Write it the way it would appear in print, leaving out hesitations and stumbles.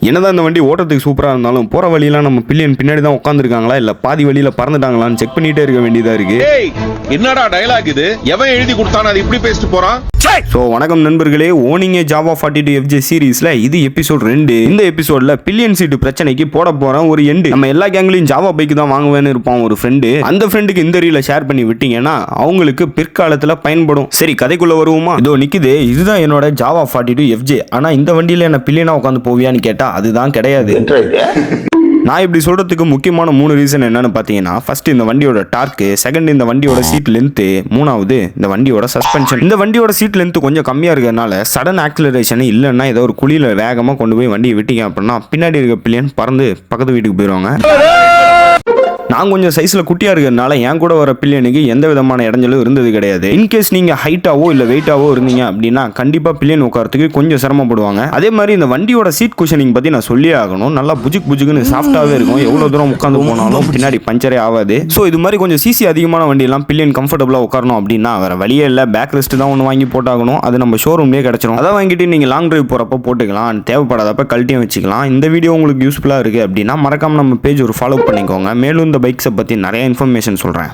என்னதான் இந்த வண்டி ஓட்டத்துக்கு சூப்பராக இருந்தாலும் போகிற வழியெல்லாம் நம்ம பில்லியன் பின்னாடி தான் உட்காந்துருக்காங்களா இல்லை பாதி வழியில் பறந்துட்டாங்களான்னு செக் பண்ணிகிட்டே இருக்க வேண்டியதாக இருக்கு. என்னடா டயலாக் இது? எவன் எழுதி கொடுத்தானே அது இப்படி பேசிட்டு போறான்? ஸோ வணக்கம் நண்பர்களே, ஓனிங் ஜாவா 42 FJ சீரீஸில் இது எபிசோட் 2. இந்த எபிசோடில் பில்லியன் சீட்டு பிரச்சனைக்கு போட போகிறோம் ஒரு எண்டு. நம்ம எல்லா கேங்லையும் ஜாவா பைக்கு தான் வாங்குவேன்னு இருப்பான் ஒரு ஃப்ரெண்டு. அந்த ஃப்ரெண்டுக்கு இந்த ரீலை ஷேர் பண்ணி விட்டீங்கன்னா அவங்களுக்கு பிற்காலத்தில் பயன்படும். சரி, கதைக்குள்ளே வருவோமா? இதோ நிற்குது, இதுதான் என்னோட ஜாவா 42 FJ. ஆனால் இந்த வண்டியில் என்ன பில்லியனாக உட்காந்து போவியான்னு கேட்டால் அதுதான் கிடையாது. நான் இப்படி சொல்றதுக்கு முக்கியமான 3 ரீசன் என்னன்னு பார்த்தீங்கன்னா, ஃபர்ஸ்ட் இந்த வண்டியோட டார்க்கு, செகண்ட் இந்த வண்டியோட சீட் லென்த்து, மூணாவது இந்த வண்டியோட சஸ்பென்ஷன். இந்த வண்டியோட சீட் லென்த் கொஞ்சம் கம்மியாக இருக்கிறதுனால சடன் ஆக்சிலரேஷன் இல்லைன்னா ஏதோ ஒரு குழியில் வேகமாக கொண்டு போய் வண்டியை விட்டீங்க அப்படின்னா பின்னாடி இருக்க பில்லியன் பறந்து பக்கத்து வீட்டுக்கு போயிடுவாங்க. நான் கொஞ்சம் சைஸில் குட்டியாக இருக்கிறதுனால என் கூட வர பில்லியனுக்கு எந்த விதமான இடைஞ்சலும் இருந்தது கிடையாது. இன்கேஸ் நீங்கள் ஹைட்டாவோ இல்லை வெயிட்டாவோ இருந்தீங்க அப்படின்னா கண்டிப்பாக பில்லியன் உட்காரத்துக்கு கொஞ்சம் சிரமப்படுவாங்க. அதே மாதிரி இந்த வண்டியோட சீட் குஷனிங் பற்றி நான் சொல்லியே ஆகணும். நல்லா புஜுக்குன்னு சாஃப்டாகவே இருக்கும். எவ்வளோ தூரம் உட்காந்து போனாலும் பின்னாடி பஞ்சரே ஆகாது. ஸோ இது மாதிரி கொஞ்சம் சிசி அதிகமான வண்டியெல்லாம் பில்லியன் கம்ஃபர்டபுளாக உட்காரணும் அப்படின்னா வேறு வழியே இல்லை, பேக் ரெஸ்ட் தான் ஒன்று வாங்கி போட்டாகணும். அது நம்ம ஷோரூம்லேயே கிடச்சிரும். அதை வாங்கிட்டு நீங்கள் லாங் டிரைவ் போகிறப்ப போட்டுக்கலாம், தேவைப்படாதப்ப கழட்டியும் வச்சுக்கலாம். இந்த வீடியோ உங்களுக்கு யூஸ்ஃபுல்லாக இருக்குது அப்படின்னா மறக்காமல் நம்ம பேஜ் ஒரு ஃபாலோ பண்ணிக்கோங்க. மேலும் இந்த பைக்ஸை பற்றி நிறைய இன்ஃபர்மேஷன் சொல்கிறேன்.